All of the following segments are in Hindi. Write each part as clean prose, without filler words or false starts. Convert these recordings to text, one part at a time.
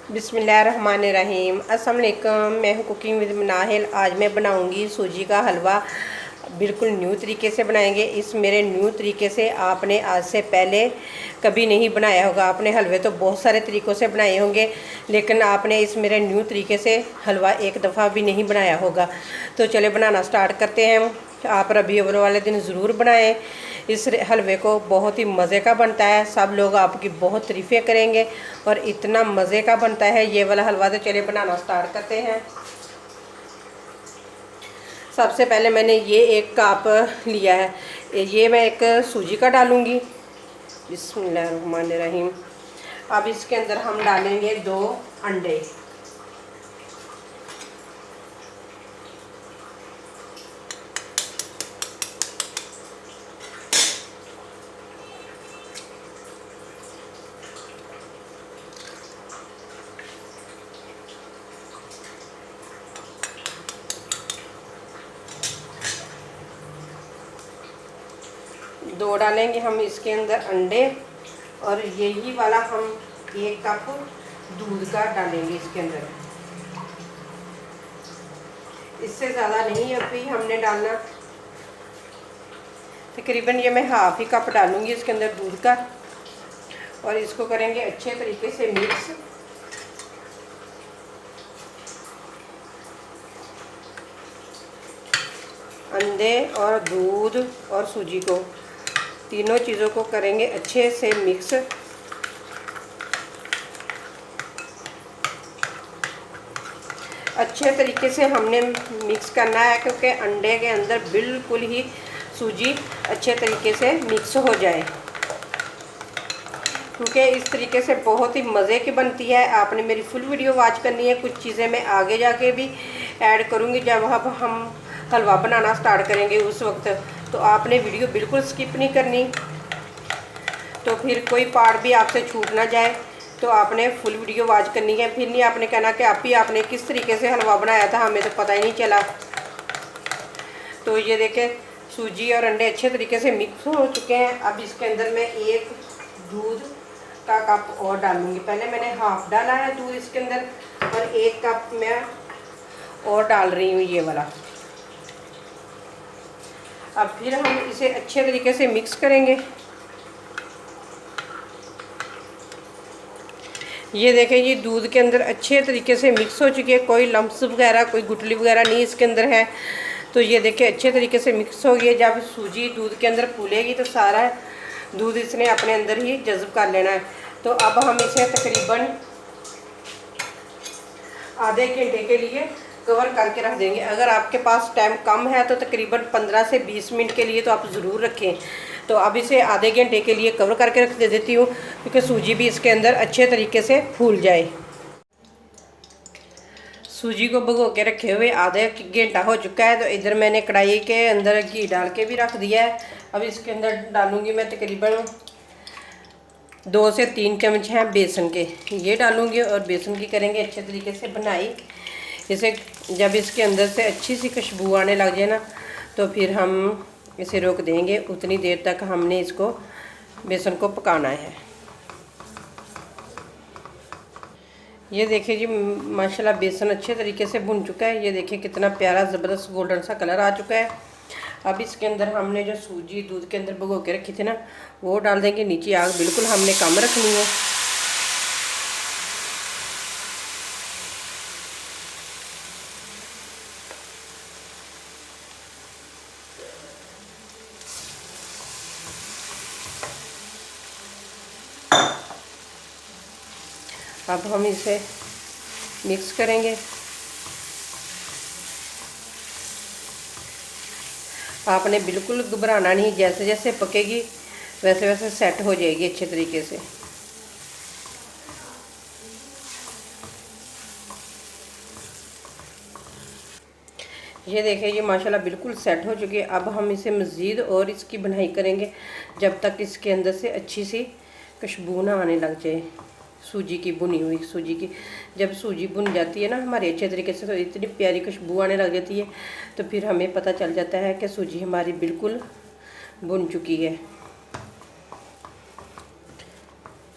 बिस्मिल्लाहिर्रहमानिर्रहीम। अस्सलाम वालेकुम। मैं हूँ कुकिंग विद नाहिल। आज मैं बनाऊँगी सूजी का हलवा। बिल्कुल न्यू तरीके से बनाएंगे। इस मेरे न्यू तरीके से आपने आज से पहले कभी नहीं बनाया होगा। आपने हलवे तो बहुत सारे तरीक़ों से बनाए होंगे, लेकिन आपने इस मेरे न्यू तरीके से हलवा एक दफ़ा भी नहीं बनाया होगा। तो चले बनाना स्टार्ट करते हैं। आप रबी अव्वल वाले दिन ज़रूर बनाएं। इस हलवे को बहुत ही मज़े का बनता है। सब लोग आपकी बहुत तारीफ़ें करेंगे और इतना मज़े का बनता है ये वाला हलवा। तो चलिए बनाना स्टार्ट करते हैं। सबसे पहले मैंने ये एक कप लिया है, ये मैं एक सूजी का डालूँगी। बिस्मिल्लाहिर्रहमानिर्रहीम। अब इसके अंदर हम डालेंगे 2 अंडे। दो डालेंगे हम इसके अंदर अंडे, और यही वाला हम 1 कप दूध का डालेंगे इसके अंदर। इससे ज़्यादा नहीं अभी हमने डालना। तकरीबन ये मैं हाफ़ ही कप डालूँगी इसके अंदर दूध का, और इसको करेंगे अच्छे तरीके से मिक्स। अंडे और दूध और सूजी को, तीनों चीज़ों को करेंगे अच्छे से मिक्स। अच्छे तरीके से हमने मिक्स करना है, क्योंकि अंडे के अंदर बिल्कुल ही सूजी अच्छे तरीके से मिक्स हो जाए, क्योंकि इस तरीके से बहुत ही मज़े की बनती है। आपने मेरी फुल वीडियो वॉच करनी है। कुछ चीज़ें मैं आगे जाके भी ऐड करूँगी जब हम हलवा बनाना स्टार्ट करेंगे उस वक्त। तो आपने वीडियो बिल्कुल स्किप नहीं करनी, तो फिर कोई पार्ट भी आपसे छूट ना जाए। तो आपने फुल वीडियो वॉच करनी है, फिर नहीं आपने कहना कि आपने किस तरीके से हलवा बनाया था, हमें तो पता ही नहीं चला। तो ये देखें, सूजी और अंडे अच्छे तरीके से मिक्स हो चुके हैं। अब इसके अंदर मैं 1 दूध का कप और डालूँगी। पहले मैंने हाफ़ डाला है दूध इसके अंदर, और 1 कप मैं और डाल रही हूँ ये वाला। अब फिर हम इसे अच्छे तरीके से मिक्स करेंगे। ये देखें, ये दूध के अंदर अच्छे तरीके से मिक्स हो चुकी है। कोई लम्प्स वगैरह, कोई गुठली वगैरह नहीं इसके अंदर है। तो ये देखें अच्छे तरीके से मिक्स हो गई है। जब सूजी दूध के अंदर फूलेगी तो सारा दूध इसने अपने अंदर ही जज़ब कर लेना है। तो अब हम इसे तकरीबन आधे घंटे के लिए कवर करके रख देंगे। अगर आपके पास टाइम कम है तो तकरीबन 15 से 20 मिनट के लिए तो आप ज़रूर रखें। तो अब इसे आधे घंटे के लिए कवर करके रख दे देती हूँ, क्योंकि सूजी भी इसके अंदर अच्छे तरीके से फूल जाए। सूजी को भिगो के रखे हुए आधे घंटा हो चुका है। तो इधर मैंने कढ़ाई के अंदर घी डाल के भी रख दिया है। अब इसके अंदर डालूँगी मैं तकरीबन 2 से 3 चम्मच हैं बेसन के, ये डालूँगी। और बेसन की करेंगे अच्छे तरीके से बनाई। इसे जब इसके अंदर से अच्छी सी खुशबू आने लग जाए ना, तो फिर हम इसे रोक देंगे। उतनी देर तक हमने इसको बेसन को पकाना है। ये देखिए जी, माशाल्लाह बेसन अच्छे तरीके से भुन चुका है। ये देखिए कितना प्यारा ज़बरदस्त गोल्डन सा कलर आ चुका है। अब इसके अंदर हमने जो सूजी दूध के अंदर भिगो के रखी थी ना, वो डाल देंगे। नीचे आग बिल्कुल हमने कम रखनी है। अब हम इसे मिक्स करेंगे। आपने बिल्कुल घबराना नहीं, जैसे जैसे पकेगी वैसे वैसे सेट हो जाएगी अच्छे तरीके से। ये देखें, ये माशाल्लाह बिल्कुल सेट हो चुकी है। अब हम इसे मज़ीद और इसकी बनाई करेंगे जब तक इसके अंदर से अच्छी सी खुशबू ना आने लग जाए। सूजी की भुनी हुई सूजी की, जब सूजी भुन जाती है ना हमारे अच्छे तरीके से, तो इतनी प्यारी खुशबू आने लग जाती है। तो फिर हमें पता चल जाता है कि सूजी हमारी बिल्कुल भुन चुकी है।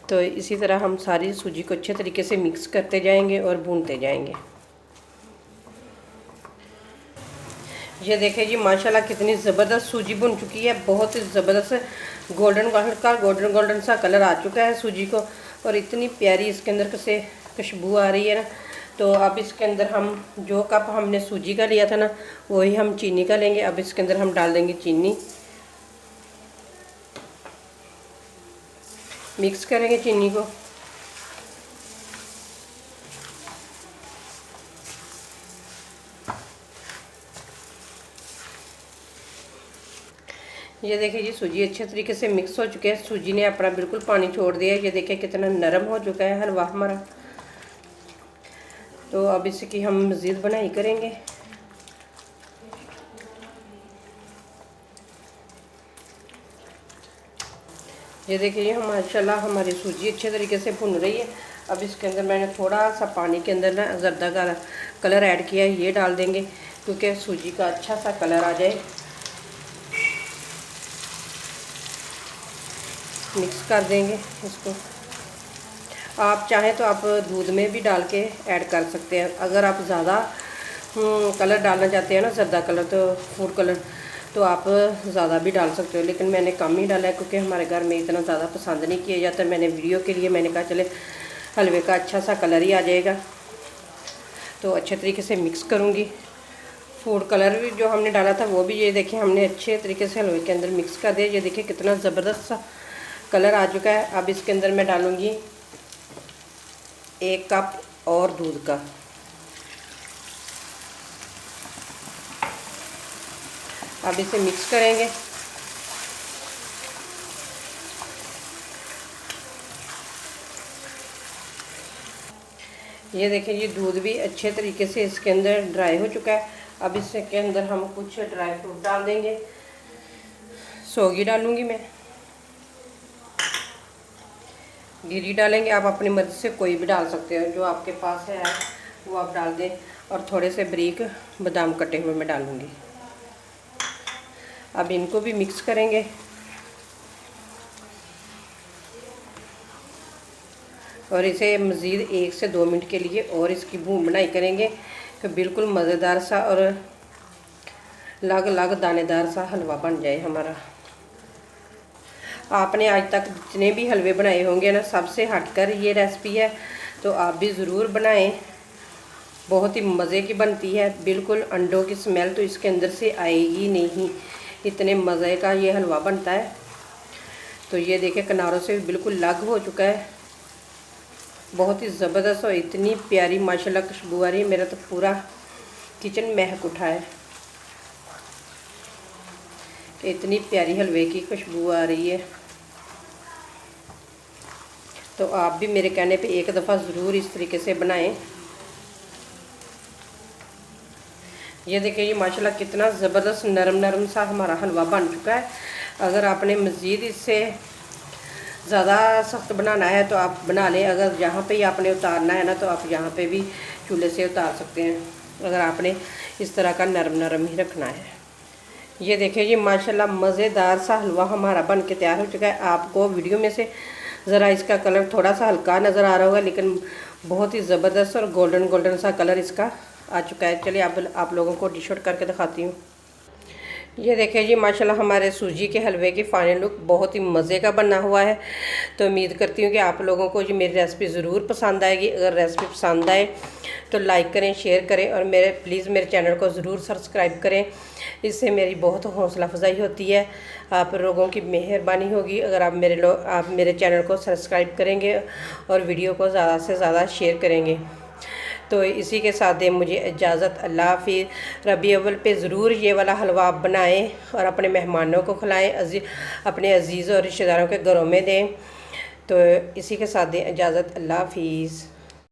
तो इसी तरह हम सारी सूजी को अच्छे तरीके से मिक्स करते जाएंगे और भूनते जाएंगे। ये देखिए जी माशाल्लाह कितनी ज़बरदस्त सूजी भुन चुकी है, बहुत ही ज़बरदस्त गोल्डन सा कलर आ चुका है सूजी को, और इतनी प्यारी इसके अंदर से खुशबू आ रही है ना। तो अब इसके अंदर हम जो कप हमने सूजी का लिया था ना, वही हम चीनी का लेंगे। अब इसके अंदर हम डाल देंगे चीनी, मिक्स करेंगे चीनी को। ये देखिए जी सूजी अच्छे तरीके से मिक्स हो चुके हैं, सूजी ने अपना बिल्कुल पानी छोड़ दिया है। ये देखिए कितना नरम हो चुका है हलवा हमारा। तो अब इसकी हम मज़ीद बनाई करेंगे। ये देखिए हम माशाल्लाह हमारी सूजी अच्छे तरीके से भुन रही है। अब इसके अंदर मैंने थोड़ा सा पानी के अंदर ना जर्दा का कलर ऐड किया है, ये डाल देंगे क्योंकि सूजी का अच्छा सा कलर आ जाए। मिक्स कर देंगे इसको। आप चाहें तो आप दूध में भी डाल के ऐड कर सकते हैं। अगर आप ज़्यादा कलर डालना चाहते हैं ना, जर्दा कलर, तो फूड कलर, तो आप ज़्यादा भी डाल सकते हो, लेकिन मैंने कम ही डाला है क्योंकि हमारे घर में इतना ज़्यादा पसंद नहीं किया जाता। मैंने वीडियो के लिए मैंने कहा चले हलवे का अच्छा सा कलर ही आ जाएगा। तो अच्छे तरीके से मिक्स करूँगी। फूड कलर भी जो हमने डाला था वो भी ये देखिए हमने अच्छे तरीके से हलवे के अंदर मिक्स कर दिया। ये देखिए कितना ज़बरदस्त सा कलर आ चुका है। अब इसके अंदर मैं डालूँगी 1 कप और दूध का। अब इसे मिक्स करेंगे। ये देखिए ये दूध भी अच्छे तरीके से इसके अंदर ड्राई हो चुका है। अब इसके अंदर हम कुछ ड्राई फ्रूट डाल देंगे। सौगी डालूँगी मैं, गिरी डालेंगे। आप अपनी मर्ज़ी से कोई भी डाल सकते हो, जो आपके पास है वो आप डाल दें। और थोड़े से बारीक बादाम कटे हुए मैं डालूँगी। अब इनको भी मिक्स करेंगे। और इसे मज़ीद 1 से 2 मिनट के लिए और इसकी भून बनाई करेंगे कि बिल्कुल मज़ेदार सा और लग लग दानेदार सा हलवा बन जाए हमारा। आपने आज तक जितने भी हलवे बनाए होंगे ना, सबसे हटकर ये रेसिपी है, तो आप भी ज़रूर बनाएं। बहुत ही मज़े की बनती है, बिल्कुल अंडों की स्मेल तो इसके अंदर से आएगी नहीं, इतने मज़े का ये हलवा बनता है। तो ये देखिए किनारों से बिल्कुल लग हो चुका है, बहुत ही ज़बरदस्त और इतनी प्यारी माशाल्लाह खुशबू आ रही है। मेरा तो पूरा किचन महक उठा है, इतनी प्यारी हलवे की खुशबू आ रही है। तो आप भी मेरे कहने पे एक दफ़ा ज़रूर इस तरीके से बनाएं। ये देखिए ये माशाल्लाह कितना ज़बरदस्त नरम नरम सा हमारा हलवा बन चुका है। अगर आपने मज़ीद इससे ज़्यादा सख्त बनाना है तो आप बना लें। अगर यहाँ पे ही आपने उतारना है ना, तो आप यहाँ पे भी चूल्हे से उतार सकते हैं, अगर आपने इस तरह का नरम नरम ही रखना है। ये देखिए ये माशाल्लाह मज़ेदार सा हलवा हमारा बन के तैयार हो चुका है। आपको वीडियो में से ज़रा इसका कलर थोड़ा सा हल्का नज़र आ रहा होगा, लेकिन बहुत ही ज़बरदस्त और गोल्डन सा कलर इसका आ चुका है। चलिए आप लोगों को डिश आउट करके दिखाती हूँ। ये देखिए जी माशाल्लाह हमारे सूजी के हलवे की फाइनल लुक बहुत ही मज़े का बना हुआ है। तो उम्मीद करती हूँ कि आप लोगों को जी मेरी रेसिपी ज़रूर पसंद आएगी। अगर रेसिपी पसंद आए तो लाइक करें, शेयर करें और प्लीज़ मेरे चैनल को ज़रूर सब्सक्राइब करें। इससे मेरी बहुत हौसला अफजाई होती है, आप लोगों की मेहरबानी होगी अगर आप मेरे चैनल को सब्सक्राइब करेंगे और वीडियो को ज़्यादा से ज़्यादा शेयर करेंगे। तो इसी के साथ दें मुझे इजाज़त। अल्लाह हाफ़िज़। रबी अव्वल पे ज़रूर ये वाला हलवा आप बनाएं और अपने मेहमानों को खिलाएं, अपने अजीज़ और रिश्तेदारों के घरों में दें। तो इसी के साथ दें इजाज़त। अल्लाह हाफ़िज़।